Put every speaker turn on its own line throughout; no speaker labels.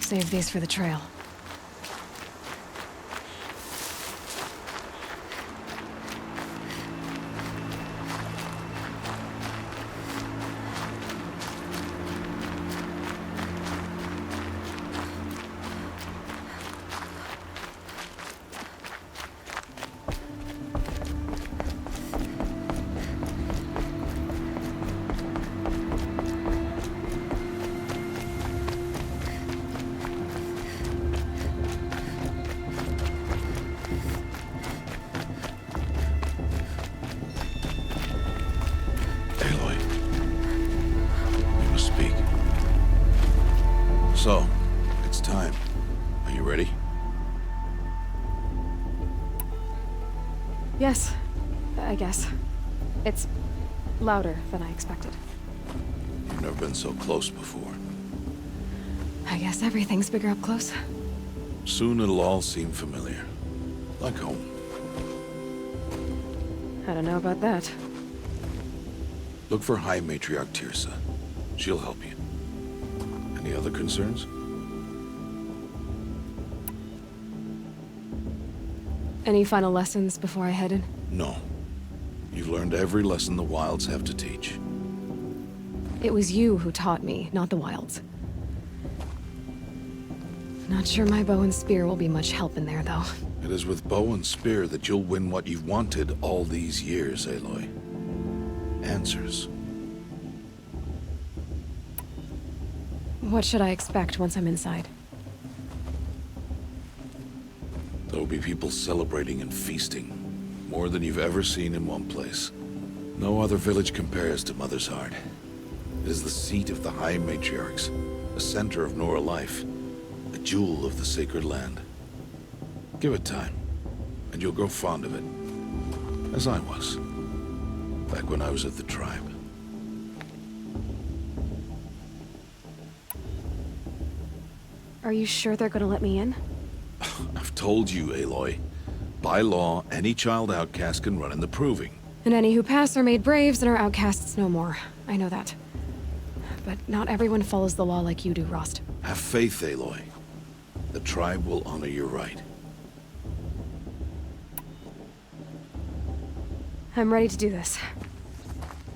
Save these for the trail.
So, it's time. Are you ready?
Yes, I guess. It's louder than I expected.
You've never been so close before.
I guess everything's bigger up close.
Soon it'll all seem familiar. Like home.
I don't know about that.
Look for High Matriarch Tirsa. She'll help you. Any other concerns?
Any final lessons before I head in?
No. You've learned every lesson the Wilds have to teach.
It was you who taught me, not the Wilds. Not sure my bow and spear will be much help in there, though.
It is with bow and spear that you'll win what you've wanted all these years, Aloy. Answers.
What should I expect once I'm inside?
There will be people celebrating and feasting. More than you've ever seen in one place. No other village compares to Mother's Heart. It is the seat of the High Matriarchs, the center of Nora life, a jewel of the sacred land. Give it time, and you'll grow fond of it. As I was, back when I was at the tribe.
Are you sure they're gonna let me in?
I've told you, Aloy. By law, any child outcast can run in the Proving.
And any who pass are made braves and are outcasts no more. I know that. But not everyone follows the law like you do, Rost.
Have faith, Aloy. The tribe will honor your right.
I'm ready to do this.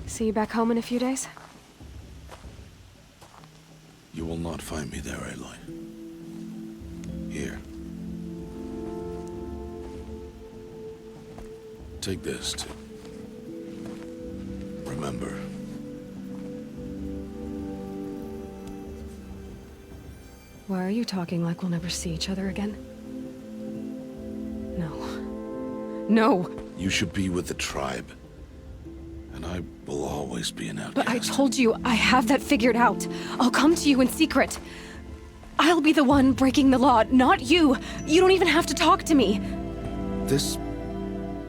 See you back home in a few days?
You will not find me there, Aloy. Here. Take this, too. Remember.
Why are you talking like we'll never see each other again? No. No!
You should be with the tribe. And I will always be an outcast.
But I told you, I have that figured out. I'll come to you in secret. I'll be the one breaking the law, not you. You don't even have to talk to me.
This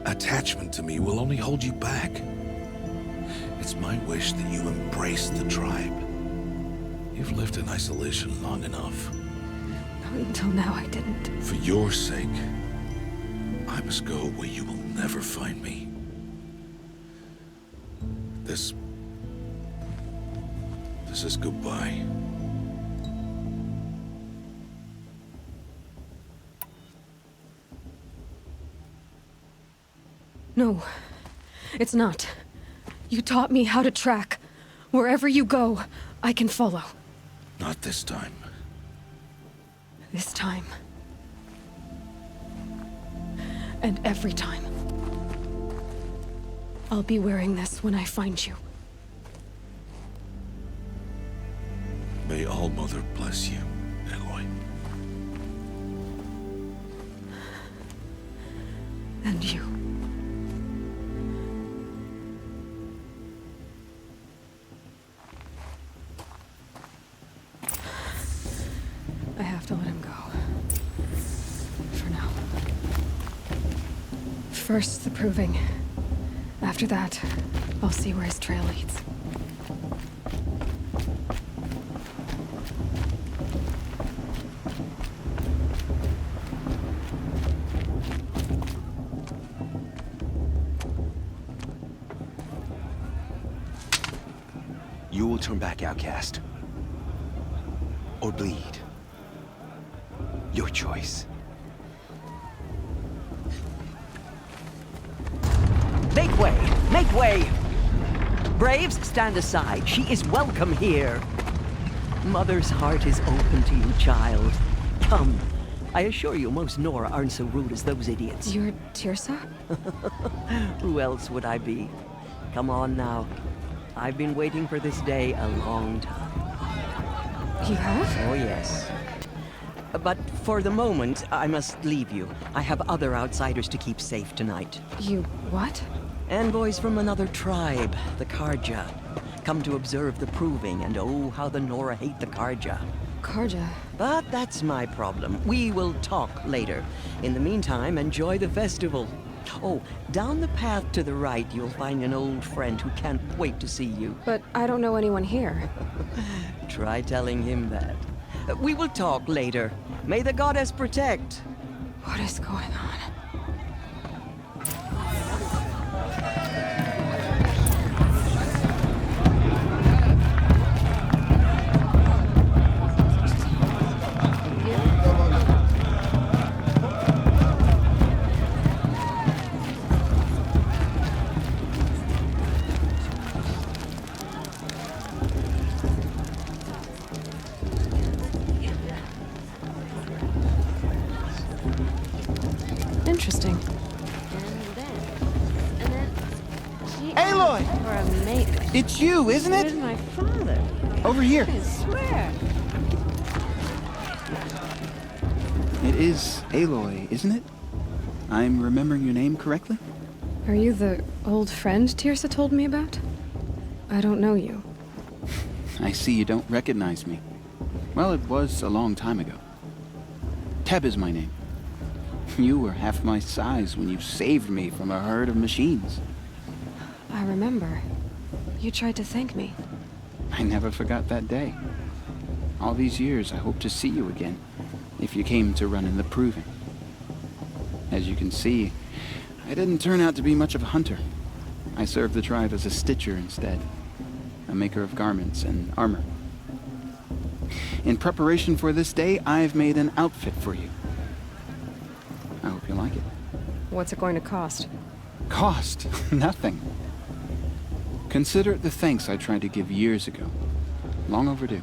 attachment to me will only hold you back. It's my wish that you embrace the tribe. You've lived in isolation long enough.
Until now, I didn't.
For your sake, I must go where you will never find me. This is goodbye.
No, it's not. You taught me how to track. Wherever you go, I can follow.
Not this time.
This time. And every time. I'll be wearing this when I find you.
May All-Mother bless you, Aloy.
And you. I have to let him go. For now. First, the Proving. After that, I'll see where his trail leads.
You will turn back, outcast. Or bleed. Your choice.
Make way! Make way! Braves, stand aside. She is welcome here. Mother's heart is open to you, child. Come. I assure you, most Nora aren't so rude as those idiots.
You're Tirsa?
Who else would I be? Come on now. I've been waiting for this day a long time.
You have?
Oh, yes. But for the moment, I must leave you. I have other outsiders to keep safe tonight.
You what?
Envoys from another tribe, the Karja. Come to observe the proving, and oh, how the Nora hate the Karja.
Karja.
But that's my problem. We will talk later. In the meantime, enjoy the festival. Oh, down the path to the right, you'll find an old friend who can't wait to see you.
But I don't know anyone here.
Try telling him that. We will talk later. May the goddess protect.
What is going on? Interesting.
Aloy!
For a mate.
It's you, isn't
Where's
it?
my father?
Over here.
I swear.
It is Aloy, isn't it? I'm remembering your name correctly?
Are you the old friend Tirsa told me about? I don't know you.
I see you don't recognize me. Well, it was a long time ago. Teb is my name. You were half my size when you saved me from a herd of machines.
I remember. You tried to thank me.
I never forgot that day. All these years, I hope to see you again, if you came to run in the proving. As you can see, I didn't turn out to be much of a hunter. I served the tribe as a stitcher instead, a maker of garments and armor. In preparation for this day, I've made an outfit for you. I hope you like it.
What's it going to cost?
Cost? Nothing. Consider it the thanks I tried to give years ago. Long overdue.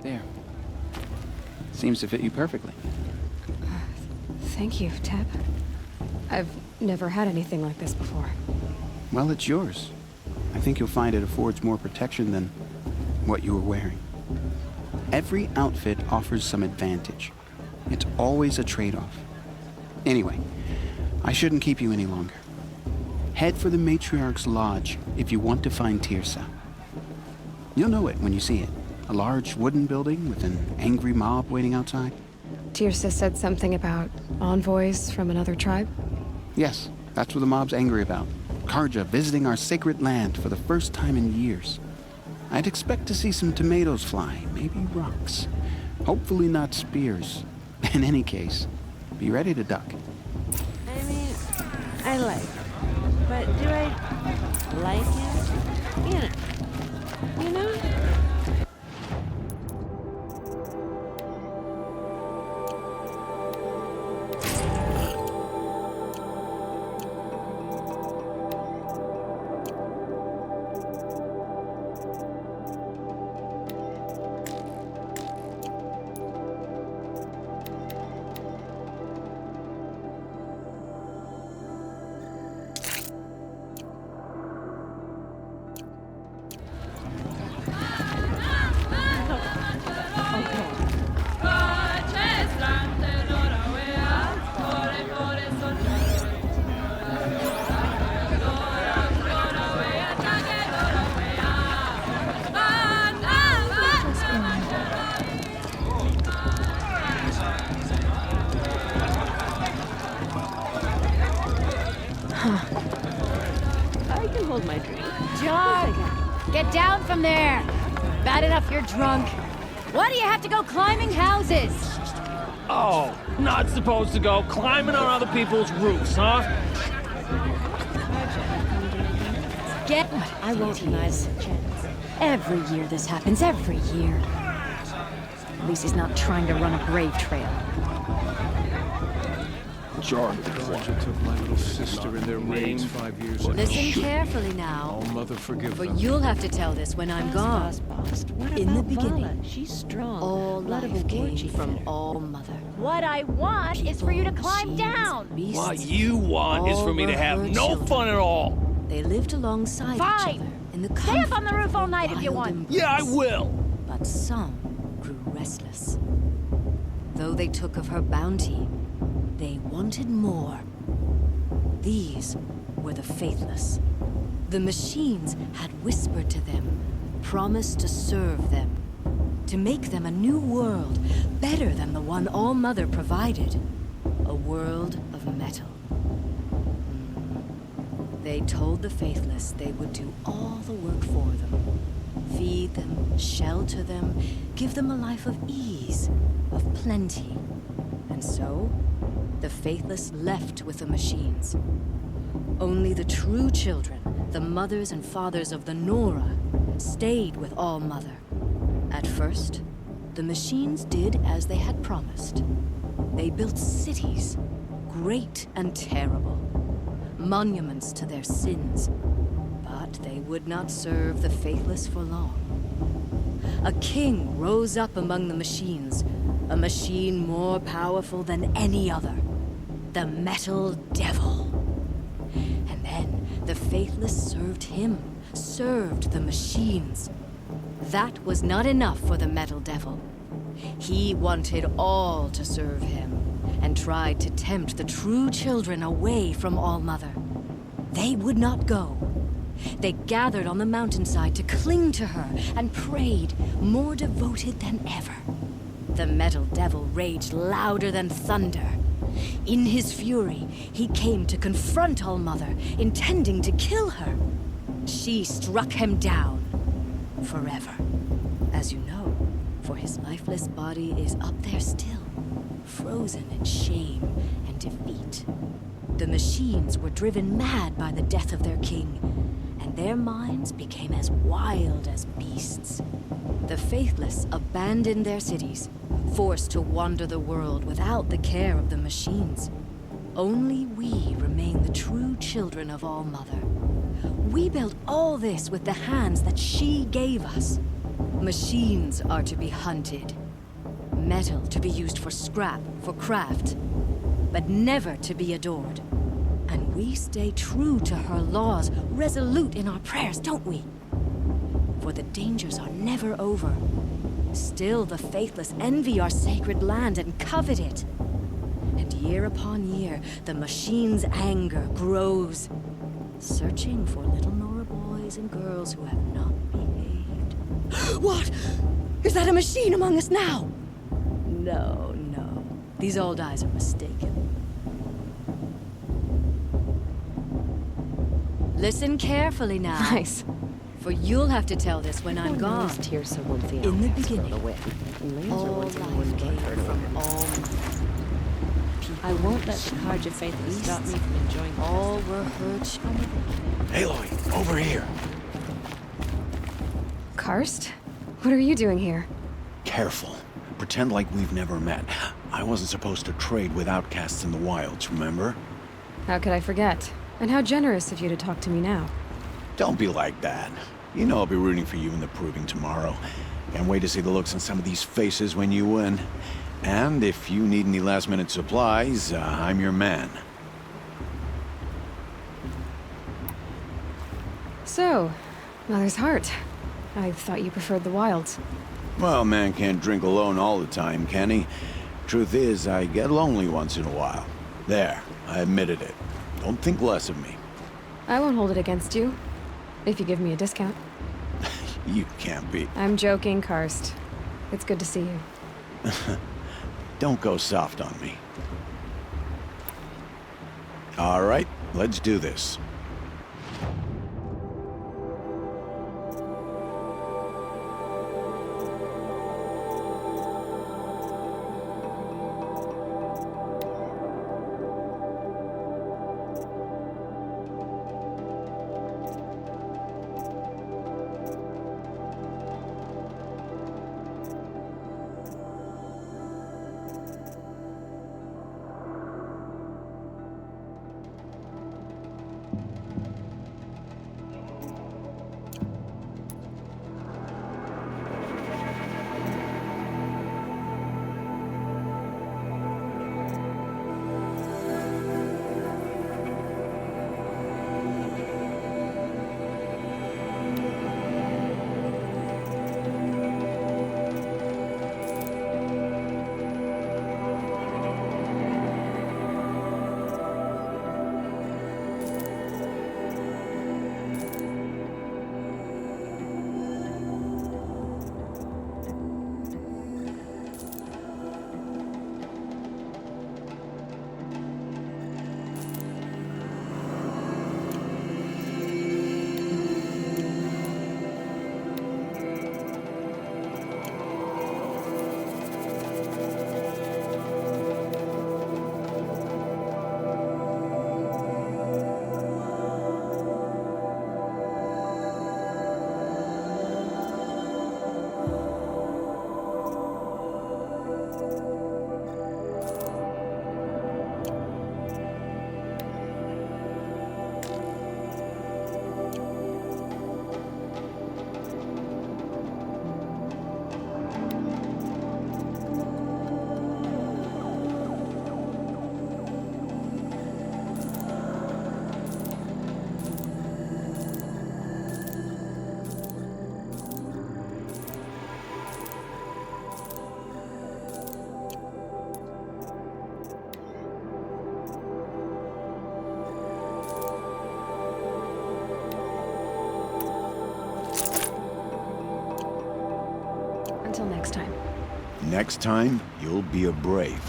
There. Seems to fit you perfectly.
Thank you, Teb. I've never had anything like this before.
Well, it's yours. I think you'll find it affords more protection than what you were wearing. Every outfit offers some advantage. It's always a trade-off. Anyway, I shouldn't keep you any longer. Head for the Matriarch's Lodge if you want to find Tirsa. You'll know it when you see it. A large wooden building with an angry mob waiting outside.
Tirsa said something about envoys from another tribe?
Yes, that's what the mob's angry about. Karja visiting our sacred land for the first time in years. I'd expect to see some tomatoes fly, maybe rocks. Hopefully not spears. In any case, be ready to duck.
I mean, I like him. But do I like him? You know?
Get down from there! Bad enough you're drunk. Why do you have to go climbing houses?
Oh, not supposed to go climbing on other people's roofs, huh?
Get what? I won't miss. Every year this happens, every year. At least he's not trying to run a brave trail.
Georgia took my little sister in their raids 5 years ago.
Listen carefully now,
Oh, mother, forgive
for
them.
you'll have to tell this when I'm gone.
What
In the
about
beginning,
Vala? She's strong.
All
Blood of a
life came
warg
from
eater.
All Mother.
What I want is for you to
People,
climb
machines,
down.
beasts,
What you want is for me to
all
have
were her
no
children.
fun at all.
They lived alongside each
Fine.
other in the
Stay up
comfort
on the roof all
of a
night if you
wild
want.
Yeah, I
embrace.
will.
But some grew restless. Though they took of her bounty, they wanted more. These were the faithless. The machines had whispered to them, promised to serve them, to make them a new world, better than the one All-Mother provided. A world of metal. They told the faithless they would do all the work for them. Feed them, shelter them, give them a life of ease, of plenty. And so, the faithless left with the machines. Only the true children, the mothers and fathers of the Nora, stayed with All-Mother. At first, the machines did as they had promised. They built cities, great and terrible, monuments to their sins. But they would not serve the faithless for long. A king rose up among the machines, a machine more powerful than any other. The Metal Devil. And then the faithless served him, served the machines. That was not enough for the Metal Devil. He wanted all to serve him, and tried to tempt the true children away from All-Mother. They would not go. They gathered on the mountainside to cling to her and prayed, more devoted than ever. The Metal Devil raged louder than thunder. In his fury, he came to confront All-Mother, intending to kill her. She struck him down. Forever. As you know, for his lifeless body is up there still, frozen in shame and defeat. The machines were driven mad by the death of their king, and their minds became as wild as beasts. The faithless abandoned their cities, forced to wander the world without the care of the machines. Only we remain the true children of All-Mother. We built all this with the hands that she gave us. Machines are to be hunted. Metal to be used for scrap, for craft, but never to be adored. And we stay true to her laws, resolute in our prayers, don't we? For the dangers are never over. Still the faithless envy our sacred land and covet it. And year upon year, the machine's anger grows, searching for little Nora boys and girls who have not behaved. What? Is that a machine among us now? No, no. These old eyes are mistaken. Listen carefully now.
Nice.
For you'll have to tell this when I'm gone. In the beginning, all life came from all.
I won't let the Carja faith stop me from enjoying the
All were her children.
Aloy, over here.
Karst? What are you doing here?
Careful. Pretend like we've never met. I wasn't supposed to trade with outcasts in the wilds, remember?
How could I forget? And how generous of you to talk to me now.
Don't be like that. You know I'll be rooting for you in the proving tomorrow. Can't wait to see the looks on some of these faces when you win. And if you need any last-minute supplies, I'm your man.
So, Mother's Heart. I thought you preferred the wilds.
Well, man can't drink alone all the time, can he? Truth is, I get lonely once in a while. There, I admitted it. Don't think less of me.
I won't hold it against you. If you give me a discount.
You can't be.
I'm joking, Karst. It's good to see you.
Don't go soft on me. All right, let's do this.
Until next time.
Next time, you'll be a brave.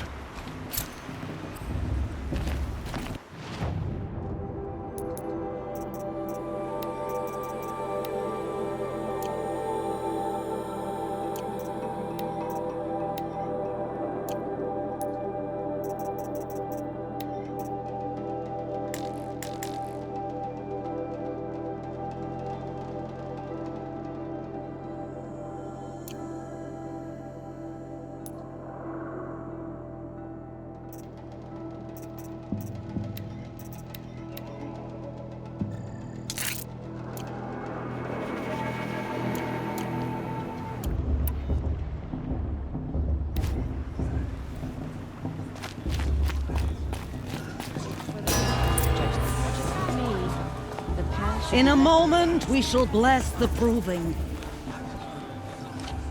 In a moment, we shall bless the proving.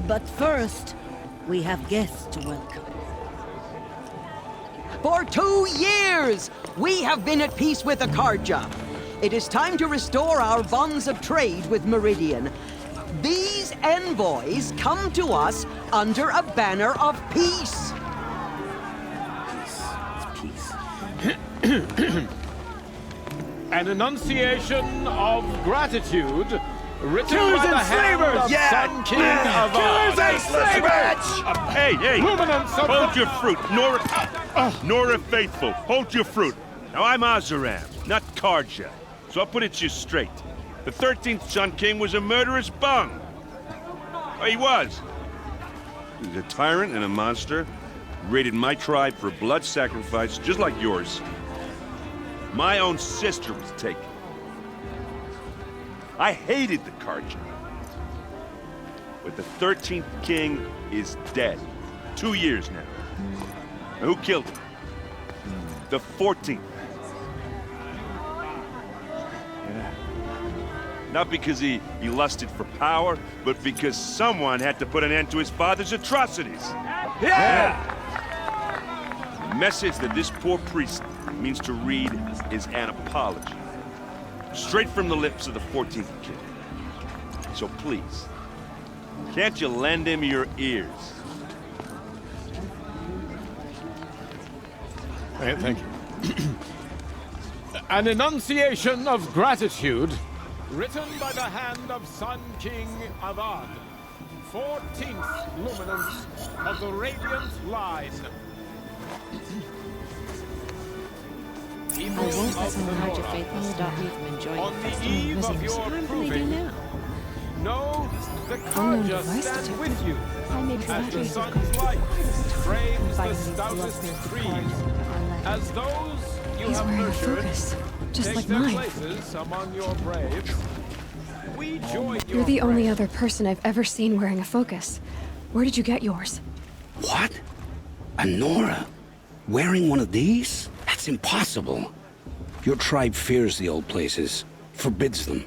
But first, we have guests to welcome.
For 2 years, we have been at peace with Akarja. It is time to restore our bonds of trade with Meridian. These envoys come to us under a banner of peace.
An enunciation of gratitude written by the hand of Sun King of
Killers and slavers! Hey, hold your fruit. Nora Faithful, hold your fruit. Now, I'm Azaram, not Karja, so I'll put it to you straight. The 13th Sun King was a murderous bung. He was. He was a tyrant and a monster. Raided my tribe for blood sacrifice, just like yours. My own sister was taken. I hated the Karja. But the 13th king is dead. 2 years now. And who killed him? The 14th. Yeah. Not because he lusted for power, but because someone had to put an end to his father's atrocities. Yeah! The message that this poor priest means to read is an apology. Straight from the lips of the 14th king. So please, can't you lend him your ears?
Thank you. An enunciation of gratitude written by the hand of Sun King Avad, 14th luminance of the Radiant Line.
I won't let someone hide your faith and stop me from enjoying
On
the
the
festival
eve of
museums.
your
What can they do
proving,
now?
know the
Unknown
Karja
device
stand
detected.
with you
I made
as the
batteries of
sun's light frames the
Inviting me to
stoutest
love
trees,
our land.
as those you
He's
have
wearing a
nurtured
focus, just
take
like
their
mine.
places among your braves. We join your
You're the only
praise.
other person I've ever seen wearing a focus. Where did you get yours?
What? A Nora? Wearing one of these? That's impossible. Your tribe fears the old places, forbids them.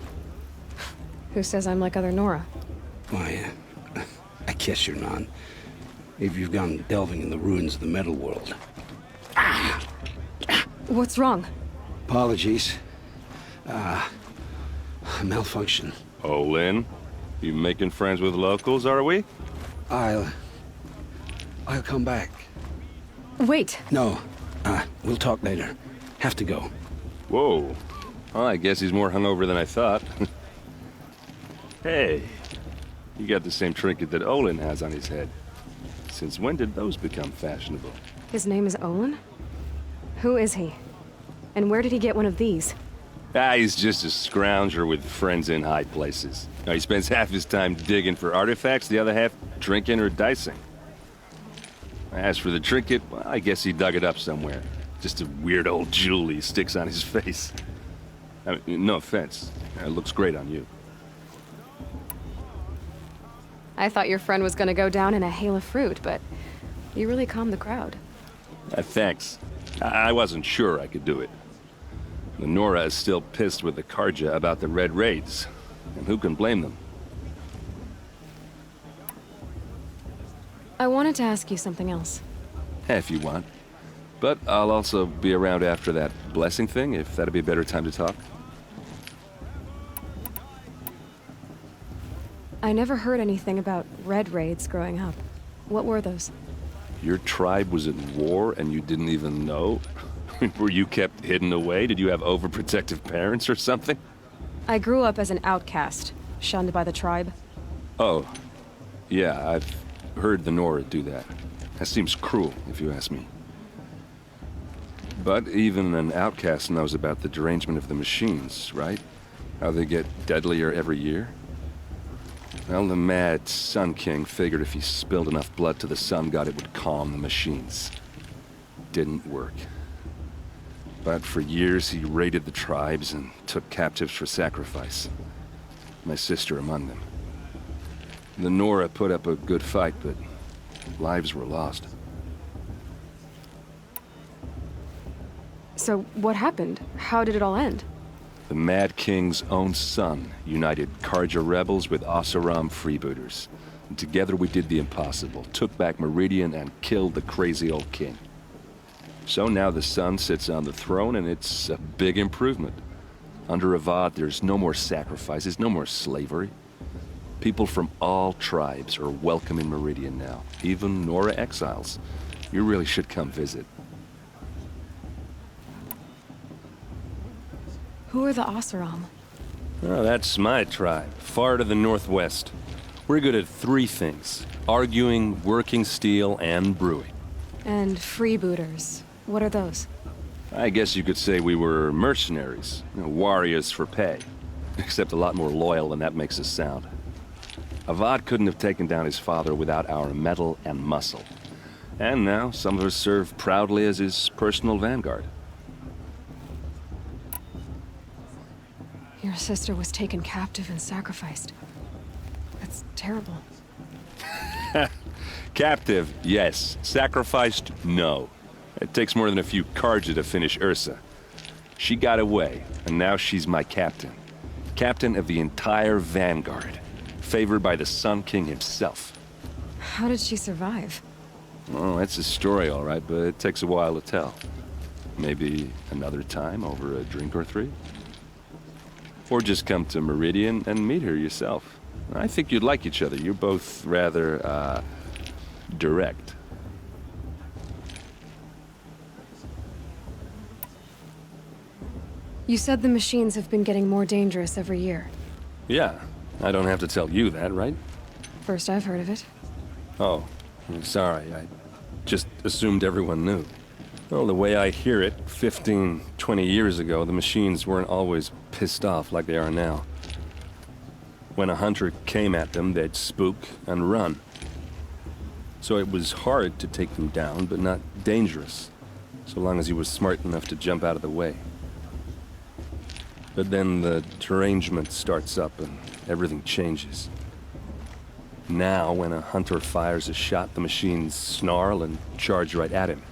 Who says I'm like other Nora?
Why, I guess you're not. If you've gone delving in the ruins of the metal world.
What's wrong?
Apologies. Malfunction.
Oh, Lynn, you making friends with locals, are we?
I'll come back.
Wait.
No, we'll talk later. Have to go.
Whoa. Well, I guess he's more hungover than I thought. Hey, you got the same trinket that Olin has on his head. Since when did those become fashionable?
His name is Olin? Who is he? And where did he get one of these?
He's just a scrounger with friends in high places. Now, he spends half his time digging for artifacts, the other half drinking or dicing. As for the trinket, well, I guess he dug it up somewhere. Just a weird old jewel he sticks on his face. I mean, no offense. It looks great on you.
I thought your friend was gonna go down in a hail of fruit, but you really calmed the crowd.
Thanks. I wasn't sure I could do it. The Nora is still pissed with the Karja about the Red Raids. And who can blame them?
I wanted to ask you something else.
If you want. But I'll also be around after that blessing thing, if that'd be a better time to talk.
I never heard anything about red raids growing up. What were those?
Your tribe was at war and you didn't even know? Were you kept hidden away? Did you have overprotective parents or something?
I grew up as an outcast, shunned by the tribe.
Oh, yeah, I've heard the Nora do that. That seems cruel, if you ask me. But even an outcast knows about the derangement of the machines, right? How they get deadlier every year? Well, the mad Sun King figured if he spilled enough blood to the Sun God, it would calm the machines. Didn't work. But for years, he raided the tribes and took captives for sacrifice. My sister among them. The Nora put up a good fight, but lives were lost.
So what happened? How did it all end?
The Mad King's own son united Karja rebels with Oseram freebooters. And together we did the impossible, took back Meridian and killed the crazy old king. So now the son sits on the throne and it's a big improvement. Under Avad, there's no more sacrifices, no more slavery. People from all tribes are welcome in Meridian now, even Nora exiles. You really should come visit.
Who are the Oseram?
Oh, that's my tribe, far to the northwest. We're good at three things: arguing, working steel, and brewing.
And freebooters. What are those?
I guess you could say we were mercenaries, warriors for pay. Except a lot more loyal than that makes us sound. Avad couldn't have taken down his father without our metal and muscle. And now some of us serve proudly as his personal vanguard.
Your sister was taken captive and sacrificed. That's terrible.
Captive, yes. Sacrificed, no. It takes more than a few Karja to finish Ursa. She got away, and now she's my captain. Captain of the entire vanguard. Favored by the Sun King himself.
How did she survive?
Oh, that's a story, all right, but it takes a while to tell. Maybe another time over a drink or three? Or just come to Meridian and meet her yourself. I think you'd like each other. You're both rather, direct.
You said the machines have been getting more dangerous every year.
Yeah, I don't have to tell you that, right?
First I've heard of it.
Oh, I'm sorry. I just assumed everyone knew. Well, the way I hear it, 15, 20 years ago, the machines weren't always pissed off like they are now. When a hunter came at them, they'd spook and run. So it was hard to take them down, but not dangerous, so long as he was smart enough to jump out of the way. But then the derangement starts up and everything changes. Now, when a hunter fires a shot, the machines snarl and charge right at him.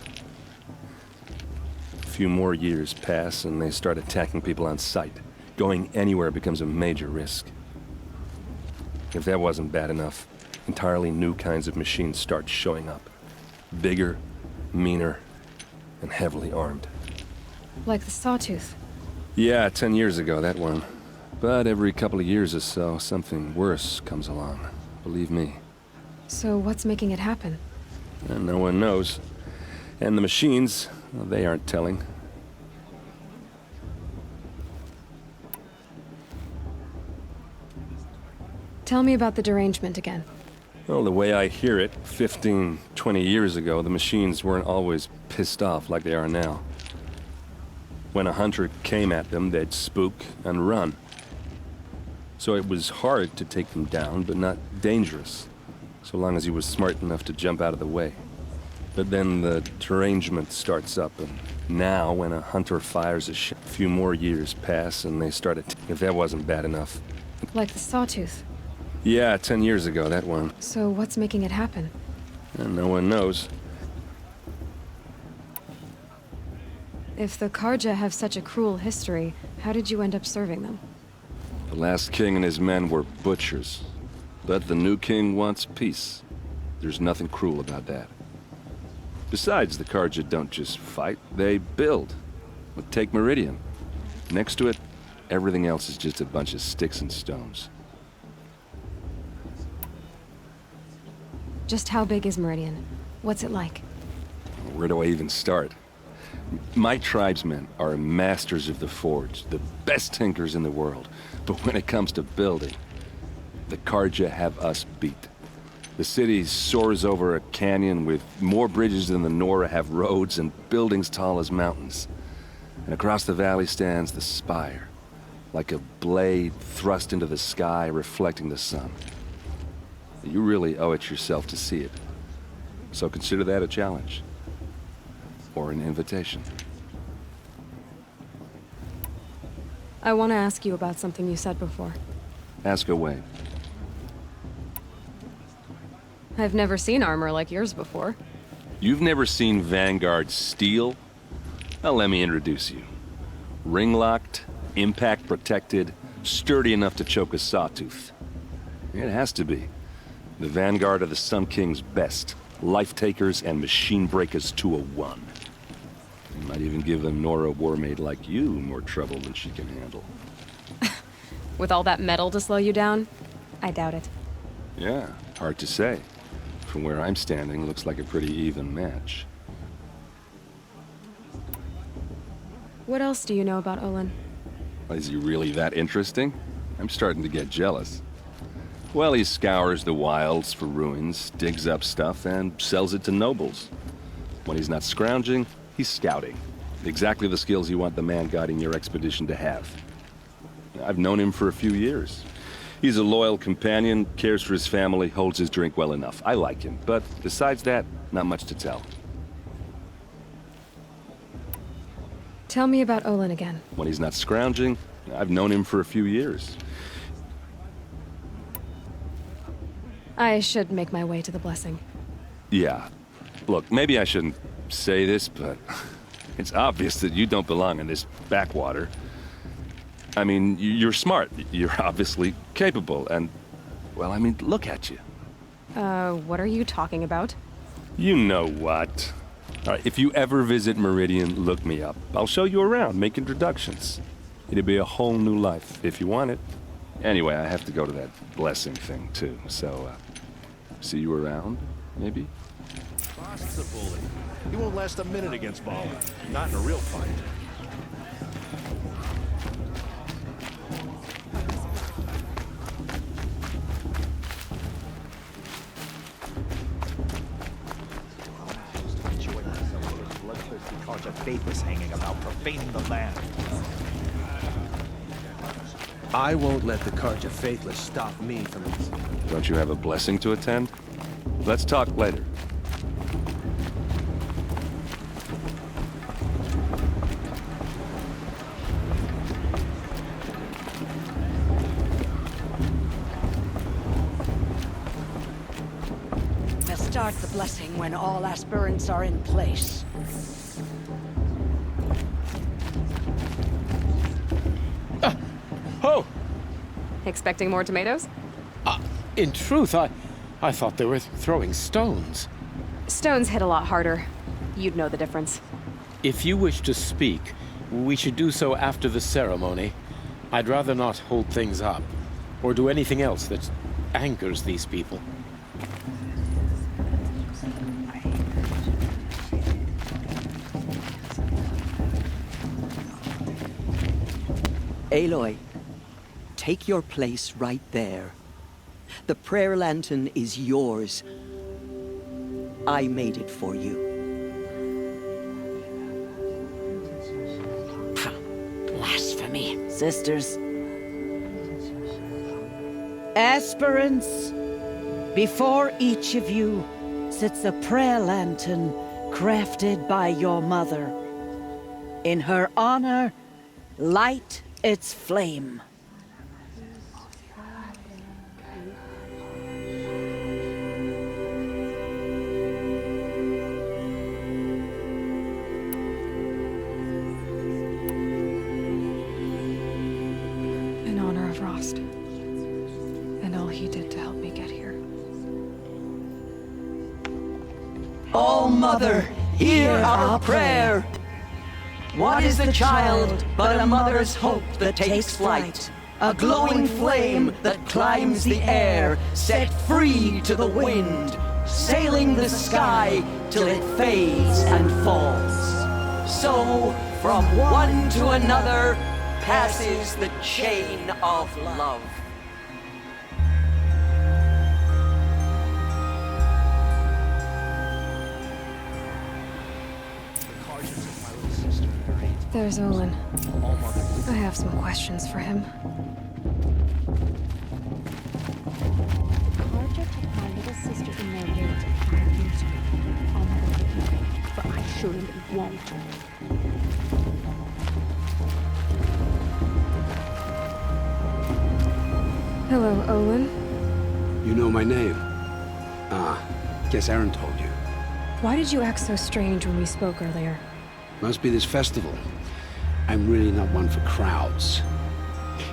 A few more years pass and they start attacking people on sight. Going anywhere becomes a major risk. If that wasn't bad enough, entirely new kinds of machines start showing up. Bigger, meaner, and heavily armed.
Like the Sawtooth.
Yeah, 10 years ago, that one. But every couple of years or so, something worse comes along. Believe me.
So what's making it happen?
And no one knows. And the machines, well, they aren't telling.
Tell me about the derangement again.
Well, the way I hear it, 15, 20 years ago, the machines weren't always pissed off like they are now. When a hunter came at them, they'd spook and run. So it was hard to take them down, but not dangerous, so long as he was smart enough to jump out of the way. But then the derangement starts up, and now when a hunter fires a shot, a few more years pass and they start if that wasn't bad enough.
Like the Sawtooth.
Yeah, 10 years ago, that one.
So what's making it happen?
And no one knows.
If the Karja have such a cruel history, how did you end up serving them?
The last king and his men were butchers. But the new king wants peace. There's nothing cruel about that. Besides, the Karja don't just fight, they build. But take Meridian. Next to it, everything else is just a bunch of sticks and stones.
Just how big is Meridian? What's it like?
Where do I even start? My tribesmen are masters of the forge, the best tinkers in the world. But when it comes to building, the Carja have us beat. The city soars over a canyon with more bridges than the Nora have roads and buildings tall as mountains. And across the valley stands the spire, like a blade thrust into the sky reflecting the sun. You really owe it yourself to see it. So consider that a challenge. Or an invitation.
I want to ask you about something you said before.
Ask away.
I've never seen armor like yours before.
You've never seen Vanguard steel? Well, let me introduce you. Ring-locked, impact-protected, sturdy enough to choke a sawtooth. It has to be. The Vanguard are the Sun King's best. Life-takers and machine breakers to a one. You might even give a Nora warmaid like you more trouble than she can handle.
With all that metal to slow you down? I doubt it.
Yeah, hard to say. From where I'm standing, looks like a pretty even match.
What else do you know about Olin?
Is he really that interesting? I'm starting to get jealous. Well, he scours the wilds for ruins, digs up stuff, and sells it to nobles. When he's not scrounging, he's scouting. Exactly the skills you want the man guiding your expedition to have. I've known him for a few years. He's a loyal companion, cares for his family, holds his drink well enough. I like him, but besides that, not much to tell.
Tell me about Olin again.
When he's not scrounging, I've known him for a few years.
I should make my way to the blessing.
Yeah. Look, maybe I shouldn't say this, but it's obvious that you don't belong in this backwater. I mean, you're smart. You're obviously capable, and, well, I mean, look at you.
What are you talking about?
You know what. All right, if you ever visit Meridian, look me up. I'll show you around, make introductions. It'll be a whole new life, if you want it. Anyway, I have to go to that blessing thing, too, so, see you around, maybe?
Bost's a bully. He won't last a minute against Bala. Not in a real fight.
Faithless hanging about, profaning the land.
I won't let the Carja Faithless stop me from...
Don't you have a blessing to attend? Let's talk later.
We'll start the blessing when all aspirants are in place.
Oh!
Expecting more tomatoes?
In truth, I thought they were throwing stones.
Stones hit a lot harder. You'd know the difference.
If you wish to speak, we should do so after the ceremony. I'd rather not hold things up, or do anything else that angers these people.
Aloy, take your place right there. The prayer lantern is yours. I made it for you.
Blasphemy. Sisters. Aspirants, before each of you sits a prayer lantern crafted by your mother. In her honor, light its flame.
In honor of Rost. And all he did to help me get here.
Oh, Mother, hear our prayer. What is the child but a mother's hope that takes flight? A glowing flame that climbs the air, set free to the wind, sailing the sky till it fades and falls. So, from one to another passes the chain of love.
There's Olin. I have some questions for him.
Carja took my little sister in their rage 5 years ago. I'll never forgive him, but I surely won't.
Hello, Olin.
You know my name? Guess Aaron told you.
Why did you act so strange when we spoke earlier?
Must be this festival. I'm really not one for crowds.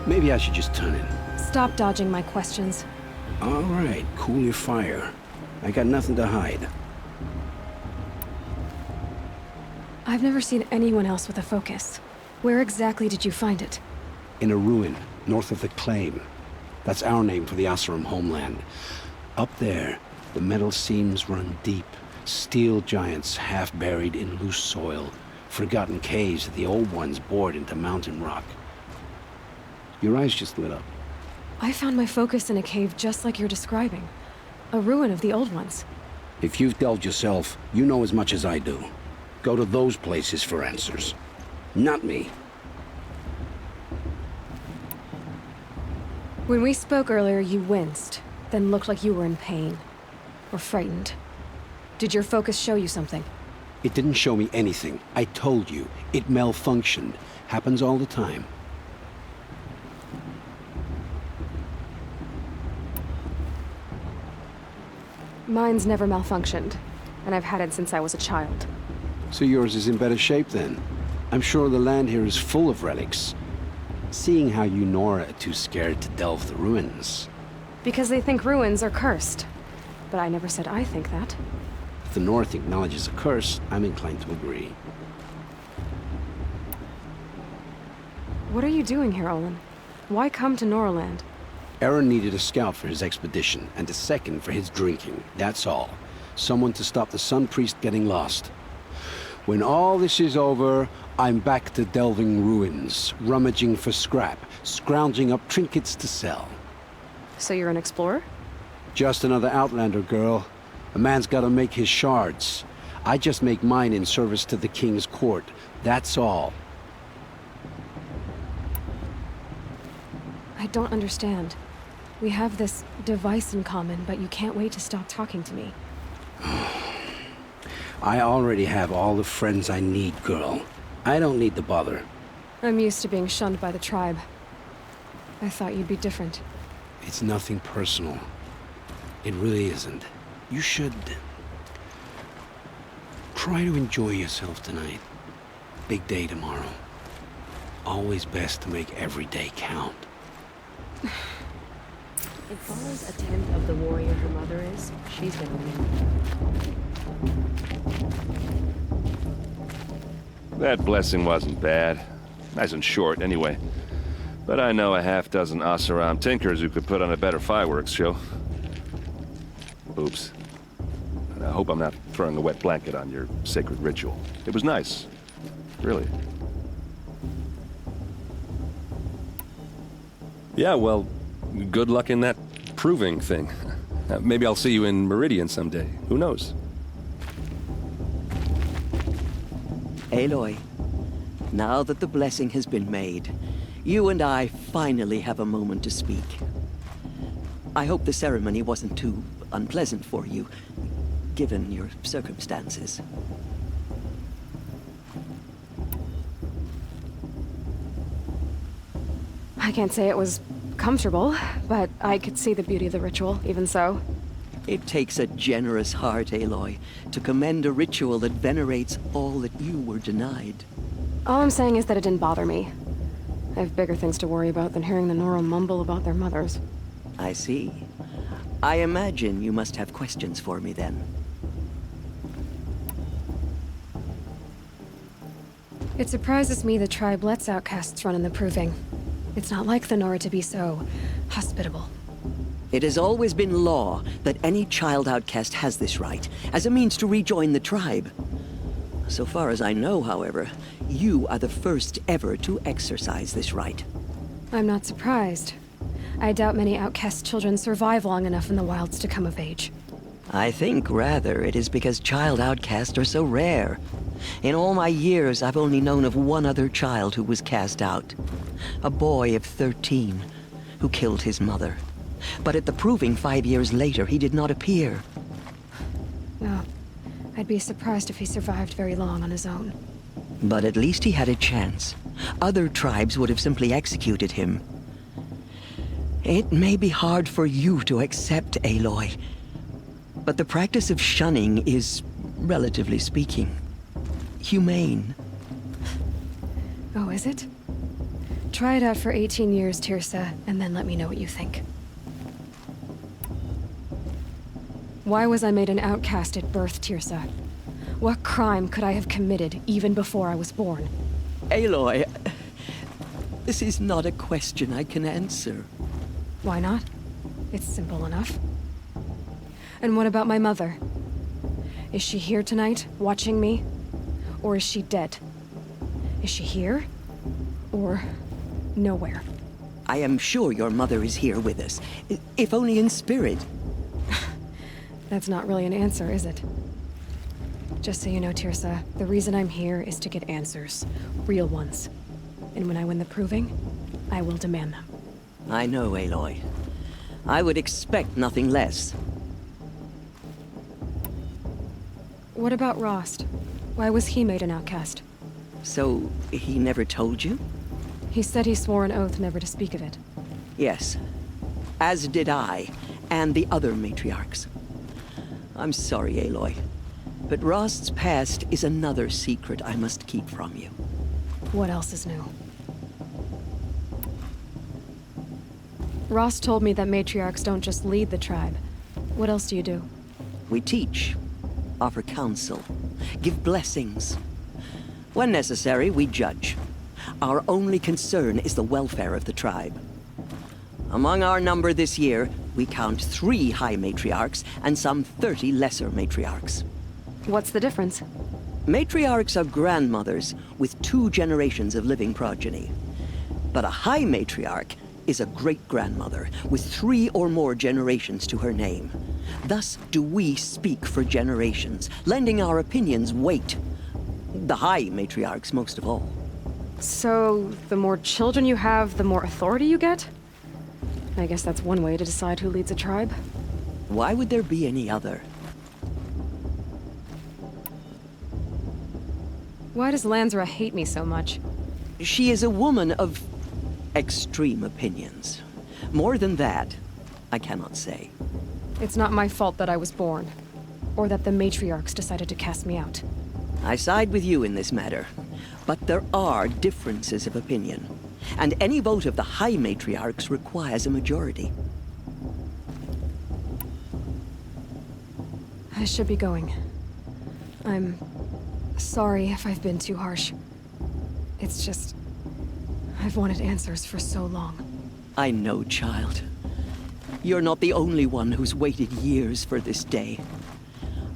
Maybe I should just turn in.
Stop dodging my questions.
All right, cool your fire. I got nothing to hide.
I've never seen anyone else with a focus. Where exactly did you find it?
In a ruin, north of the Claim. That's our name for the Oseram homeland. Up there, the metal seams run deep. Steel giants half buried in loose soil. Forgotten caves that the old ones bored into mountain rock. Your eyes just lit up.
I found my focus in a cave just like you're describing. A ruin of the old ones.
If you've delved yourself, you know as much as I do. Go to those places for answers. Not me.
When we spoke earlier, you winced, then looked like you were in pain. Or frightened. Did your focus show you something?
It didn't show me anything. I told you. It malfunctioned. Happens all the time.
Mine's never malfunctioned, and I've had it since I was a child.
So yours is in better shape then. I'm sure the land here is full of relics. Seeing how you Nora are too scared to delve the ruins.
Because they think ruins are cursed. But I never said I think that.
If the North acknowledges a curse, I'm inclined to agree.
What are you doing here, Olin? Why come to Noraland?
Aaron needed a scout for his expedition, and a second for his drinking. That's all. Someone to stop the Sun Priest getting lost. When all this is over, I'm back to delving ruins, rummaging for scrap, scrounging up trinkets to sell.
So you're an explorer?
Just another Outlander, girl. A man's gotta make his shards. I just make mine in service to the King's court. That's all.
I don't understand. We have this device in common, but you can't wait to stop talking to me.
I already have all the friends I need, girl. I don't need the bother.
I'm used to being shunned by the tribe. I thought you'd be different.
It's nothing personal. It really isn't. You should try to enjoy yourself tonight. Big day tomorrow. Always best to make every day count.
If Paula's a tenth of the warrior her mother is, she's gonna win.
That blessing wasn't bad. Nice and short, anyway. But I know a half-dozen Oseram tinkers who could put on a better fireworks show. Oops. And I hope I'm not throwing a wet blanket on your sacred ritual. It was nice. Really. Yeah, well, good luck in that proving thing. Maybe I'll see you in Meridian someday. Who knows?
Aloy, now that the blessing has been made, you and I finally have a moment to speak. I hope the ceremony wasn't too unpleasant for you, given your circumstances.
I can't say it was comfortable, but I could see the beauty of the ritual, even so.
It takes a generous heart, Aloy, to commend a ritual that venerates all that you were denied.
All I'm saying is that it didn't bother me. I have bigger things to worry about than hearing the Nora mumble about their mothers.
I see. I imagine you must have questions for me then.
It surprises me the tribe lets outcasts run in the proving. It's not like the Nora to be so hospitable.
It has always been law that any child outcast has this right, as a means to rejoin the tribe. So far as I know, however, you are the first ever to exercise this right.
I'm not surprised. I doubt many outcast children survive long enough in the wilds to come of age.
I think, rather, it is because child outcasts are so rare. In all my years, I've only known of one other child who was cast out. A boy of 13, who killed his mother. But at the proving 5 years later, he did not appear.
No. I'd be surprised if he survived very long on his own.
But at least he had a chance. Other tribes would have simply executed him. It may be hard for you to accept, Aloy, but the practice of shunning is, relatively speaking, humane.
Oh, is it? Try it out for 18 years, Tirsa, and then let me know what you think. Why was I made an outcast at birth, Tirsa? What crime could I have committed even before I was born?
Aloy, this is not a question I can answer.
Why not? It's simple enough. And what about my mother? Is she here tonight, watching me? Or is she dead? Is she here? Or nowhere?
I am sure your mother is here with us, if only in spirit.
That's not really an answer, is it? Just so you know, Tirsa, the reason I'm here is to get answers. Real ones. And when I win the proving, I will demand them.
I know, Aloy. I would expect nothing less.
What about Rost? Why was he made an outcast?
So, he never told you?
He said he swore an oath never to speak of it.
Yes. As did I, and the other matriarchs. I'm sorry, Aloy, but Rost's past is another secret I must keep from you.
What else is new? Rost told me that matriarchs don't just lead the tribe. What else do you do?
We teach, offer counsel, give blessings. When necessary, we judge. Our only concern is the welfare of the tribe. Among our number this year, we count 3 high matriarchs and some 30 lesser matriarchs.
What's the difference?
Matriarchs are grandmothers with 2 generations of living progeny. But a high matriarch is a great-grandmother with 3 or more generations to her name. Thus do we speak for generations, lending our opinions weight. The high matriarchs most of all.
So, the more children you have, the more authority you get? I guess that's one way to decide who leads a tribe.
Why would there be any other?
Why does Lansra hate me so much?
She is a woman of extreme opinions. More than that, I cannot say.
It's not my fault that I was born, or that the matriarchs decided to cast me out.
I side with you in this matter, but there are differences of opinion, and any vote of the high matriarchs requires a majority.
I should be going. I'm sorry if I've been too harsh. It's just, I've wanted answers for so long.
I know, child. You're not the only one who's waited years for this day.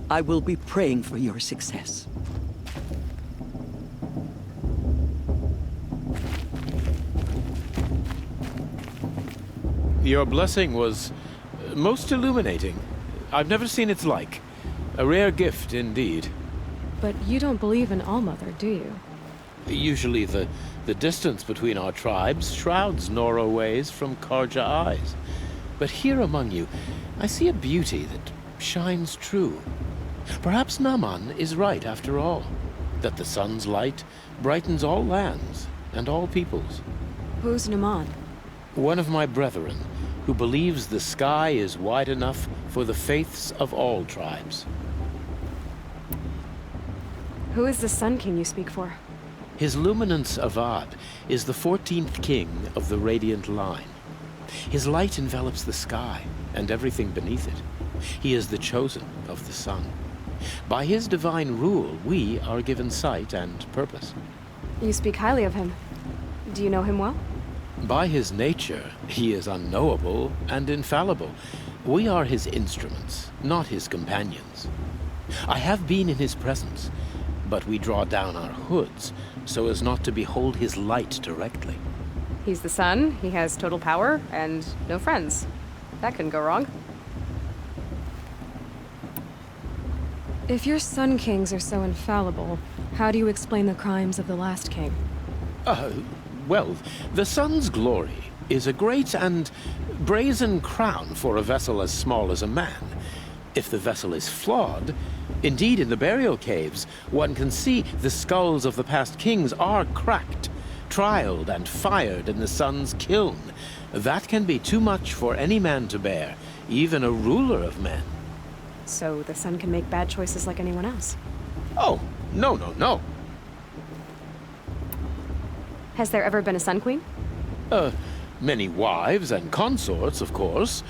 I will be praying for your success.
Your blessing was most illuminating. I've never seen its like. A rare gift indeed.
But you don't believe in Allmother, do you?
Usually the distance between our tribes shrouds Nora ways from Karja eyes. But here among you, I see a beauty that shines true. Perhaps Naman is right after all, that the sun's light brightens all lands and all peoples.
Who's Naman?
One of my brethren, who believes the sky is wide enough for the faiths of all tribes.
Who is the Sun King you speak for?
His Luminance Avad is the 14th king of the Radiant Line. His light envelops the sky and everything beneath it. He is the chosen of the sun. By his divine rule, we are given sight and purpose.
You speak highly of him. Do you know him well?
By his nature, he is unknowable and infallible. We are his instruments, not his companions. I have been in his presence, but we draw down our hoods so as not to behold his light directly.
He's the sun, he has total power, and no friends. That couldn't go wrong. If your Sun Kings are so infallible, how do you explain the crimes of the last king?
Well, the sun's glory is a great and brazen crown for a vessel as small as a man. If the vessel is flawed, indeed in the burial caves, one can see the skulls of the past kings are cracked, trialed and fired in the sun's kiln. That can be too much for any man to bear, even a ruler of men.
So the sun can make bad choices like anyone else?
Oh, no.
Has there ever been a Sun Queen?
Many wives and consorts, of course.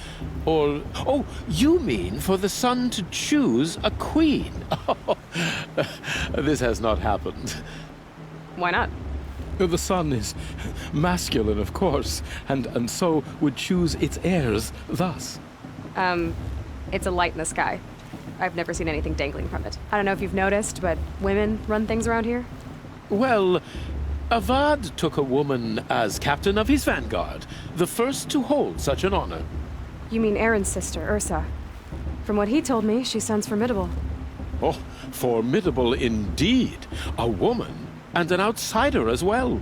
Or, oh, you mean for the sun to choose a queen? This has not happened.
Why not?
The sun is masculine, of course, and so would choose its heirs thus.
It's a light in the sky. I've never seen anything dangling from it. I don't know if you've noticed, but women run things around here.
Well, Avad took a woman as captain of his vanguard, the first to hold such an honor.
You mean Aaron's sister, Ursa. From what he told me, she sounds formidable.
Oh, formidable indeed. A woman, and an outsider as well.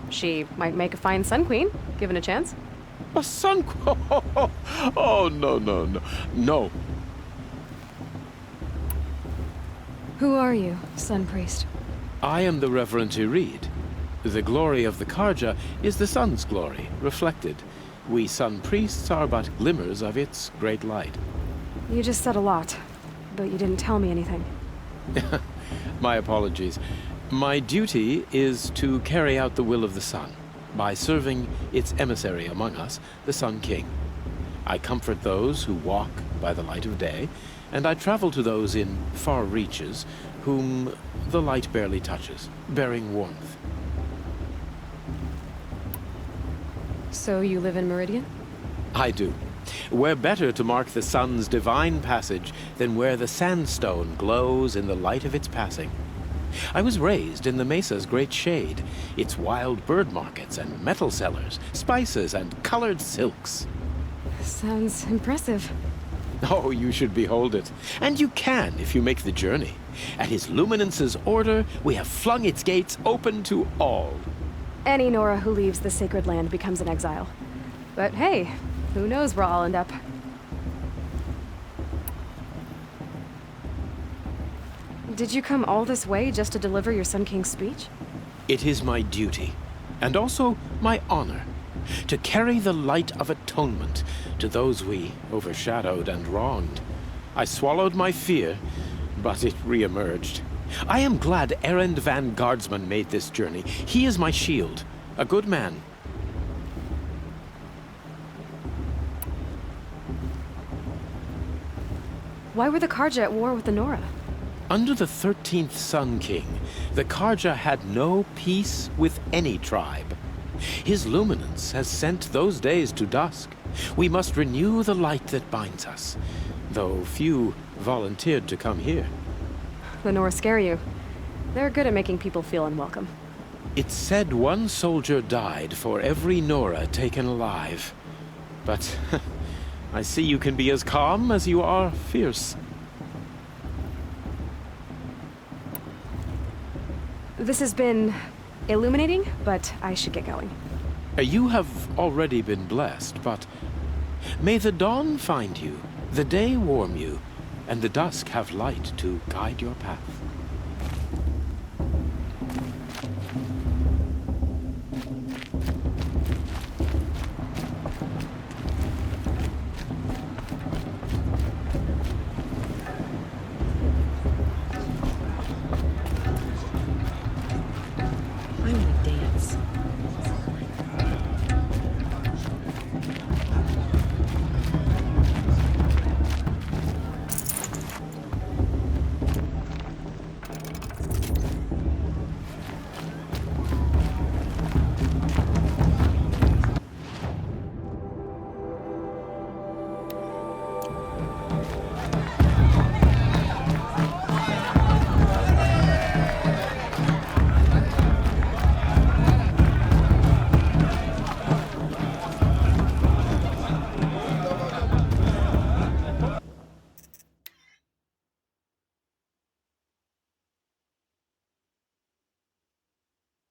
She might make a fine Sun Queen, given a chance.
A Sun Queen? Oh, no.
Who are you, Sun Priest?
I am the Reverend Irid. The glory of the Karja is the sun's glory, reflected. We Sun Priests are but glimmers of its great light.
You just said a lot, but you didn't tell me anything.
My apologies. My duty is to carry out the will of the sun, by serving its emissary among us, the Sun King. I comfort those who walk by the light of day, and I travel to those in far reaches whom the light barely touches, bearing warmth.
So you live in Meridian?
I do. Where better to mark the sun's divine passage than where the sandstone glows in the light of its passing? I was raised in the mesa's great shade, its wild bird markets and metal cellars, spices and colored silks.
Sounds impressive.
Oh, you should behold it. And you can if you make the journey. At his luminance's order, we have flung its gates open to all.
Any Nora who leaves the sacred land becomes an exile. But hey, who knows where I'll end up. Did you come all this way just to deliver your Sun King's speech?
It is my duty, and also my honor, to carry the light of atonement to those we overshadowed and wronged. I swallowed my fear, but it re-emerged. I am glad Erend Van Guardsman made this journey. He is my shield, a good man.
Why were the Karja at war with the Nora?
Under the 13th Sun King, the Karja had no peace with any tribe. His luminance has sent those days to dusk. We must renew the light that binds us, though few volunteered to come here.
The Nora scare you. They're good at making people feel unwelcome.
It's said one soldier died for every Nora taken alive. But I see you can be as calm as you are fierce.
This has been illuminating, but I should get going.
You have already been blessed, but may the dawn find you, the day warm you, and the dusk have light to guide your path.